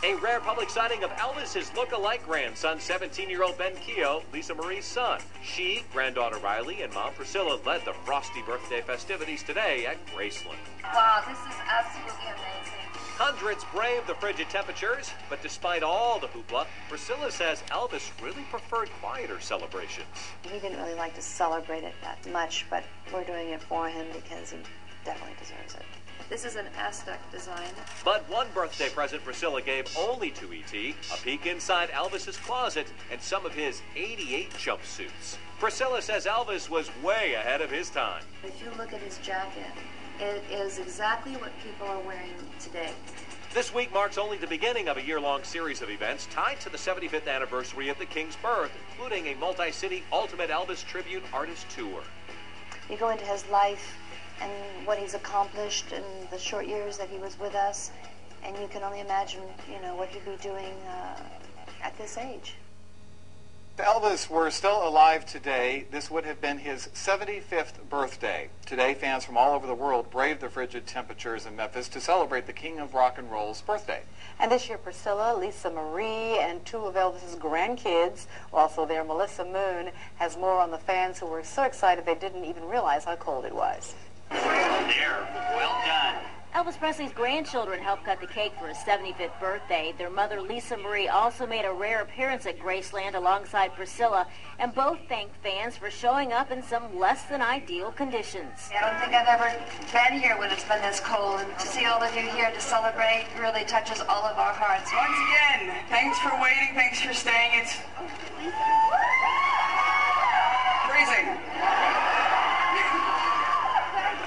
A rare public sighting of Elvis's look-alike grandson, 17-year-old Ben Keogh, Lisa Marie's son. She, granddaughter Riley, and mom Priscilla led the frosty birthday festivities today at Graceland. Wow, this is absolutely amazing. Hundreds braved the frigid temperatures, but despite all the hoopla, Priscilla says Elvis really preferred quieter celebrations. He didn't really like to celebrate it that much, but we're doing it for him because he definitely deserves it. This is an Aztec design. But one birthday present Priscilla gave only to E.T., a peek inside Elvis's closet and some of his 88 jumpsuits. Priscilla says Elvis was way ahead of his time. If you look at his jacket, it is exactly what people are wearing today. This week marks only the beginning of a year-long series of events tied to the 75th anniversary of the King's birth, including a multi-city Ultimate Elvis Tribute Artist Tour. You go into his life and what he's accomplished in the short years that he was with us, and you can only imagine, what he'd be doing at this age. If Elvis were still alive today, this would have been his 75th birthday. Today, fans from all over the world braved the frigid temperatures in Memphis to celebrate the King of Rock and Roll's birthday. And this year, Priscilla, Lisa Marie, and two of Elvis's grandkids, also there, Melissa Moon, has more on the fans who were so excited they didn't even realize how cold it was. There, well done. Elvis Presley's grandchildren helped cut the cake for his 75th birthday. Their mother, Lisa Marie, also made a rare appearance at Graceland alongside Priscilla, and both thanked fans for showing up in some less than ideal conditions. I don't think I've ever been here when it's been this cold, and to see all of you here to celebrate really touches all of our hearts. Once again, thanks for waiting, thanks for staying. It's freezing.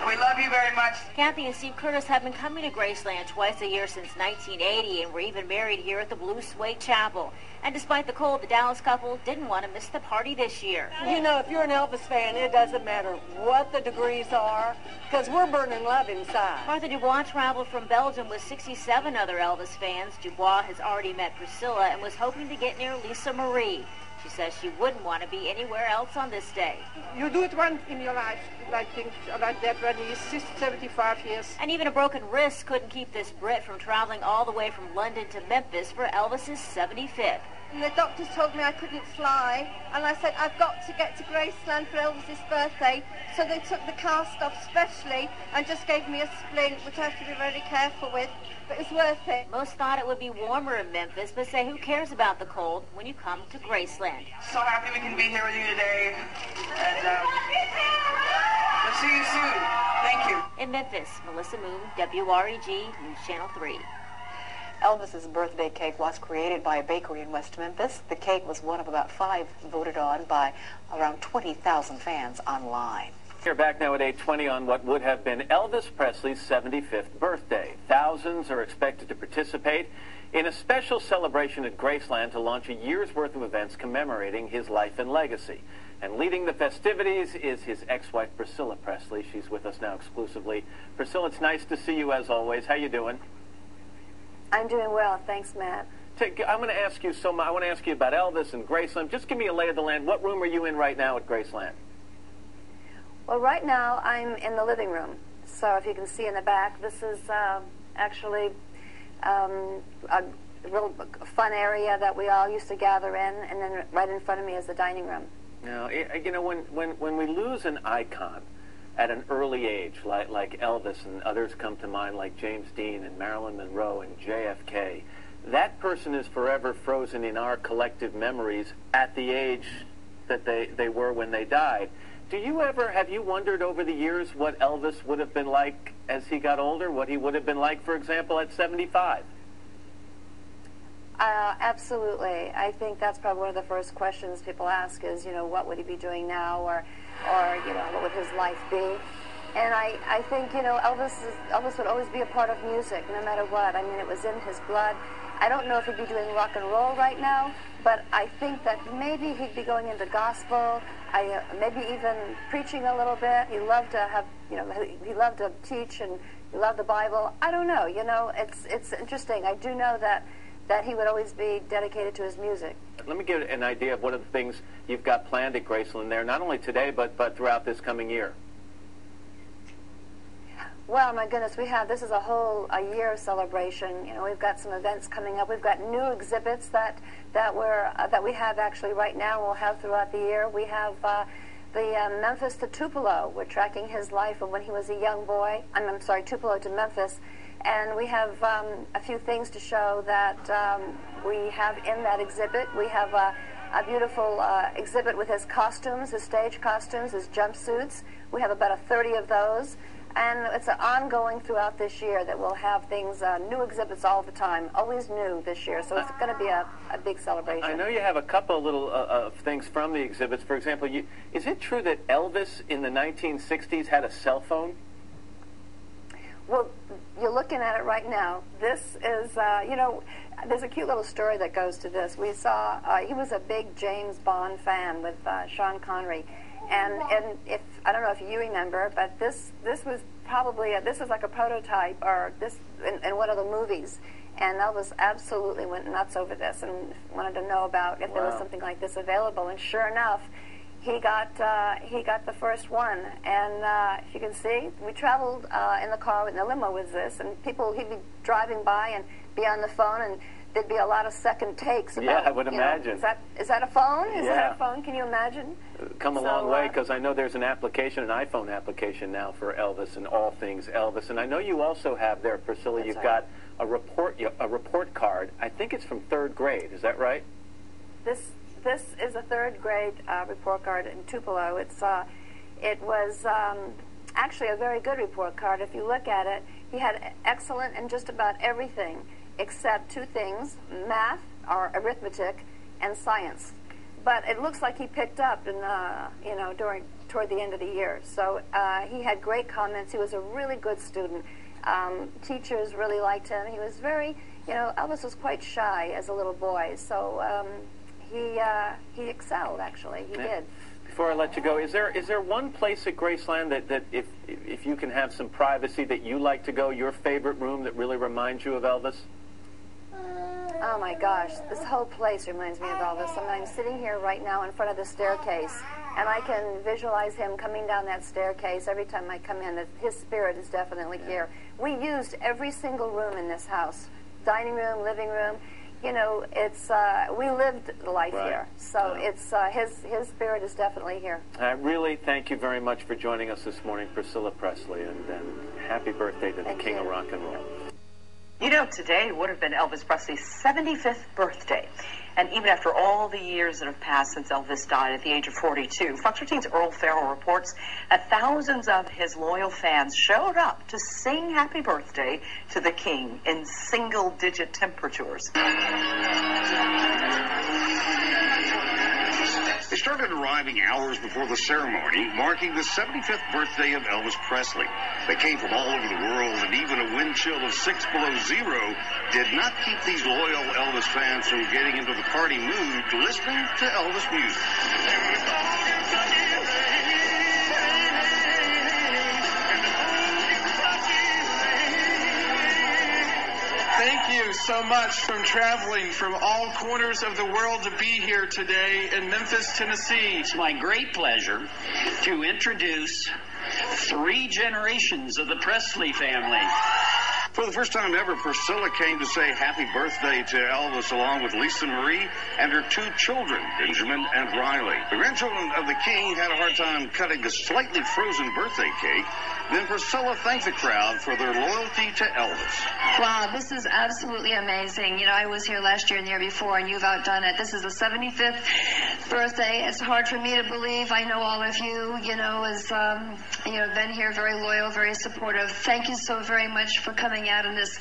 We love you very much. Kathy and Steve Curtis have been coming to Graceland twice a year since 1980 and were even married here at the Blue Suede Chapel. And despite the cold, the Dallas couple didn't want to miss the party this year. If you're an Elvis fan, it doesn't matter what the degrees are, because we're burning love inside. Martha Dubois traveled from Belgium with 67 other Elvis fans. Dubois has already met Priscilla and was hoping to get near Lisa Marie. She says she wouldn't want to be anywhere else on this day. You do it once in your life, I think, like that when he's 75 years. And even a broken wrist couldn't keep this Brit from traveling all the way from London to Memphis for Elvis's 75th. And the doctors told me I couldn't fly, and I said, I've got to get to Graceland for Elvis's birthday. So they took the cast off specially and just gave me a splint, which I have to be very careful with, but it's worth it. Most thought it would be warmer in Memphis, but say who cares about the cold when you come to Graceland. So happy we can be here with you today. And we'll see you soon. Thank you. In Memphis, Melissa Moon, WREG News Channel 3. Elvis's birthday cake was created by a bakery in West Memphis. The cake was one of about 5 voted on by around 20,000 fans online. We're back now at 8:20 on what would have been Elvis Presley's 75th birthday. Thousands are expected to participate in a special celebration at Graceland to launch a year's worth of events commemorating his life and legacy. And leading the festivities is his ex-wife, Priscilla Presley. She's with us now exclusively. Priscilla, it's nice to see you as always. How you doing? I'm doing well. Thanks, Matt. I'm going to ask you I want to ask you about Elvis and Graceland. Just give me a lay of the land. What room are you in right now at Graceland? Well, right now I'm in the living room. So if you can see in the back, this is actually a real fun area that we all used to gather in, and then right in front of me is the dining room. Now, when we lose an icon at an early age, like Elvis, and others come to mind like James Dean and Marilyn Monroe and JFK, that person is forever frozen in our collective memories at the age that they were when they died. Have you wondered over the years what Elvis would have been like as he got older, what he would have been like, for example, at 75? Absolutely. I think that's probably one of the first questions people ask is, what would he be doing now, or what would his life be? And I think, Elvis would always be a part of music, no matter what. I mean, it was in his blood. I don't know if he'd be doing rock and roll right now, but I think that maybe he'd be going into gospel, maybe even preaching a little bit. He loved to have, he loved to teach, and he loved the Bible. I don't know, it's interesting. I do know that he would always be dedicated to his music. Let me get an idea of what are the things you've got planned at Graceland there, not only today, but throughout this coming year. Well, my goodness, this is a year celebration. You know, we've got some events coming up. We've got new exhibits that we have actually right now. We'll have throughout the year. We have the Memphis to Tupelo. We're tracking his life of when he was a young boy. I'm sorry, Tupelo to Memphis. And we have a few things to show that we have in that exhibit. We have a beautiful exhibit with his costumes, his stage costumes, his jumpsuits. We have about 30 of those. And it's ongoing throughout this year that we'll have things, new exhibits all the time, always new this year. So it's going to be a big celebration. I know you have a couple little of things from the exhibits. For example, is it true that Elvis in the 1960s had a cell phone? Well, you're looking at it right now. This is, you know, there's a cute little story that goes to this. We saw, he was a big James Bond fan with Sean Connery. And if I don't know if you remember, but this was probably this was like a prototype or this in one of the movies, and Elvis absolutely went nuts over this and wanted to know about if there was something like this available. And sure enough, he got the first one. And if you can see, we traveled in the car in the limo with this, and he'd be driving by and be on the phone, and there'd be a lot of second takes. About, yeah, I would imagine. Know, is that a phone? Is that a phone? Can you imagine? Come a long way, because I know there's an application, an iPhone application now for Elvis and all things Elvis. And I know you also have there, Priscilla, you've got a report card. I think it's from 3rd grade. Is that right? This is a 3rd grade report card in Tupelo. It was actually a very good report card. If you look at it, he had excellent in just about everything except 2 things: math or arithmetic and science. But it looks like he picked up in you know, toward the end of the year. So he had great comments. He was a really good student. Teachers really liked him. He was very, you know, Elvis was quite shy as a little boy. So he excelled, actually. He did. Before I let you go, is there one place at Graceland that if you can have some privacy that you like to go, your favorite room that really reminds you of Elvis? Oh my gosh, this whole place reminds me of Elvis. I'm sitting here right now in front of the staircase, and I can visualize him coming down that staircase every time I come in. His spirit is definitely here. We used every single room in this house, dining room, living room. You know, it's we lived life here, so it's his spirit is definitely here. I really thank you very much for joining us this morning, Priscilla Presley, and happy birthday to the King of Rock and Roll. You know, today would have been Elvis Presley's 75th birthday. And even after all the years that have passed since Elvis died at the age of 42, Fox 13's Earl Farrell reports that thousands of his loyal fans showed up to sing happy birthday to the King in single-digit temperatures. They started arriving hours before the ceremony, marking the 75th birthday of Elvis Presley. They came from all over the world, and even a wind chill of 6 below zero did not keep these loyal Elvis fans from getting into the party mood listening to Elvis music. Thank you so much from traveling from all corners of the world to be here today in Memphis, Tennessee. It's my great pleasure to introduce 3 generations of the Presley family. For the first time ever, Priscilla came to say happy birthday to Elvis along with Lisa Marie and her 2 children, Benjamin and Riley. The grandchildren of the King had a hard time cutting a slightly frozen birthday cake. Then Priscilla thanked the crowd for their loyalty to Elvis. Wow, this is absolutely amazing. You know, I was here last year and the year before, and you've outdone it. This is the 75th birthday. It's hard for me to believe. I know all of you, you know, as been here, very loyal, very supportive. Thank you so very much for coming out on this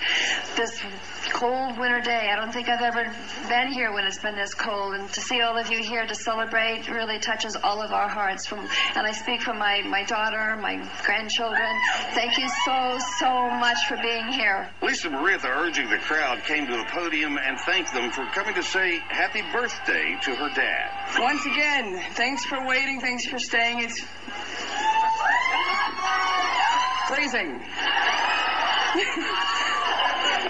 cold winter day. I don't think I've ever been here when it's been this cold, and to see all of you here to celebrate really touches all of our hearts. And I speak from my daughter, my grandchildren. Thank you so much for being here. Lisa Marie, at the urging the crowd, came to the podium and thanked them for coming to say happy birthday to her dad. Once again, thanks for waiting, thanks for staying. It's freezing.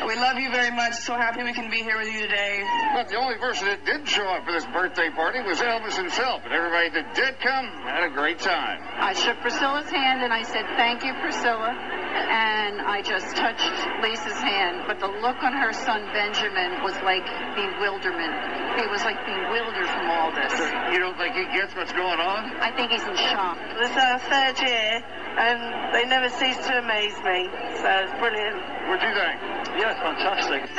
We love you very much. So happy we can be here with you today. But the only person that didn't show up for this birthday party was Elvis himself. And everybody that did come had a great time. I shook Priscilla's hand and I said, thank you, Priscilla. and I just touched Lisa's hand, but the look on her son Benjamin was like bewilderment. He was like bewildered from all this. So you don't think he gets what's going on? I think he's in shock. This is our third year, and they never cease to amaze me, so it's brilliant. What do you think? Yeah, fantastic.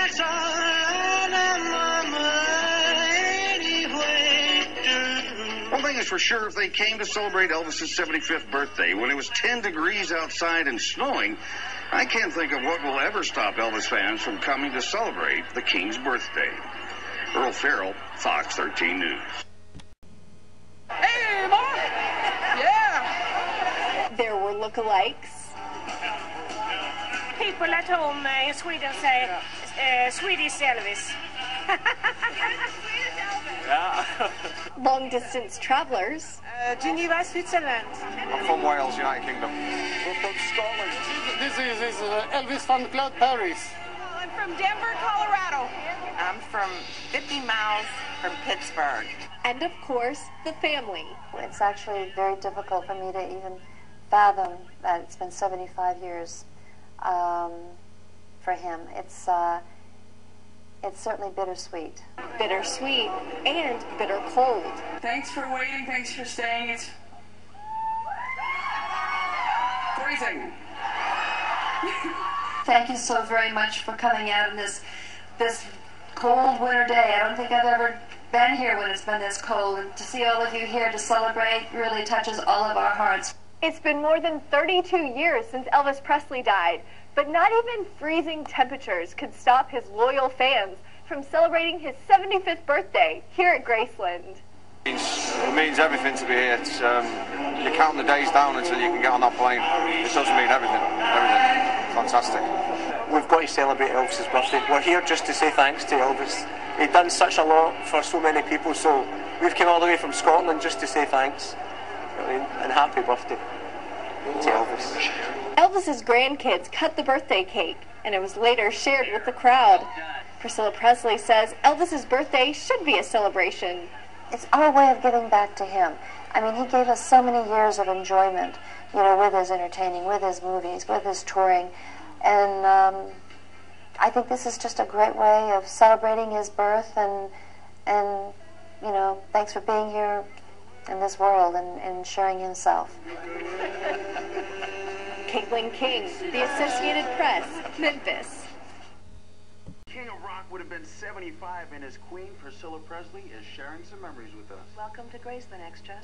One thing is for sure, if they came to celebrate Elvis's 75th birthday when it was 10 degrees outside and snowing, I can't think of what will ever stop Elvis fans from coming to celebrate the King's birthday. Earl Farrell, Fox 13 News. Hey, Mark! Yeah! There were lookalikes. People at home in Sweden say Swedish Elvis. Long-distance travelers. Geneva, Switzerland. I'm from Wales, United Kingdom. We're from Scotland. This is Elvis fan club Paris. I'm from Denver, Colorado. I'm from 50 miles from Pittsburgh. And of course, the family. It's actually very difficult for me to even fathom that it's been 75 years for him. It's certainly bittersweet. Bittersweet and bitter cold. Thanks for waiting. Thanks for staying. It's freezing. Thank you so very much for coming out on this cold winter day. I don't think I've ever been here when it's been this cold. And to see all of you here to celebrate really touches all of our hearts. It's been more than 32 years since Elvis Presley died, but not even freezing temperatures could stop his loyal fans from celebrating his 75th birthday here at Graceland. It means everything to be here. It's, you're counting the days down until you can get on that plane. It does mean everything. Fantastic. We've got to celebrate Elvis's birthday. We're here just to say thanks to Elvis. He'd done such a lot for so many people, so we've come all the way from Scotland just to say thanks. And happy birthday to Elvis. Elvis's grandkids cut the birthday cake, and it was later shared with the crowd. Priscilla Presley says Elvis's birthday should be a celebration. It's our way of giving back to him. I mean, he gave us so many years of enjoyment, you know, with his entertaining, with his movies, with his touring. And I think this is just a great way of celebrating his birth and you know, thanks for being here in this world and sharing himself. Caitlin King, The Associated Press, Memphis. King of Rock would have been 75, and his queen, Priscilla Presley, is sharing some memories with us. Welcome to Graceland Extra.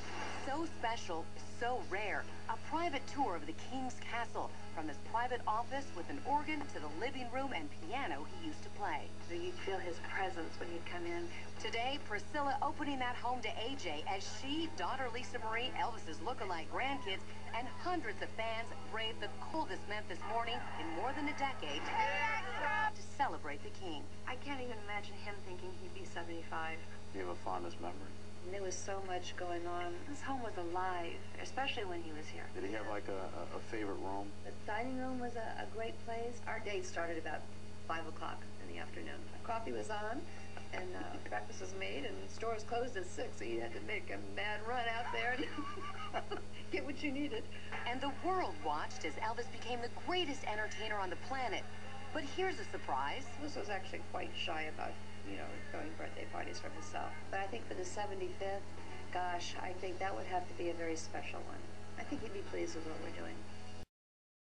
So special, so rare. A private tour of the King's Castle, from his private office with an organ to the living room and piano he used to play. So you'd feel his presence when you'd come in. Today, Priscilla opening that home to AJ as she, daughter Lisa Marie, Elvis's lookalike grandkids, and hundreds of fans braved the coldest Memphis morning in more than a decade to celebrate the King. I can't even imagine him thinking he'd be 75. Do you have a fondest memory? And there was so much going on. His home was alive, especially when he was here. Did he have like a favorite room? The dining room was a great place. Our day started about 5 o'clock in the afternoon. Coffee was on, and breakfast was made, and stores closed at 6, so you had to make a mad run out there and get what you needed. And the world watched as Elvis became the greatest entertainer on the planet. But here's a surprise. Elvis was actually quite shy about, you know, throwing birthday parties for himself. But I think for the 75th, gosh, I think that would have to be a very special one. I think he'd be pleased with what we're doing.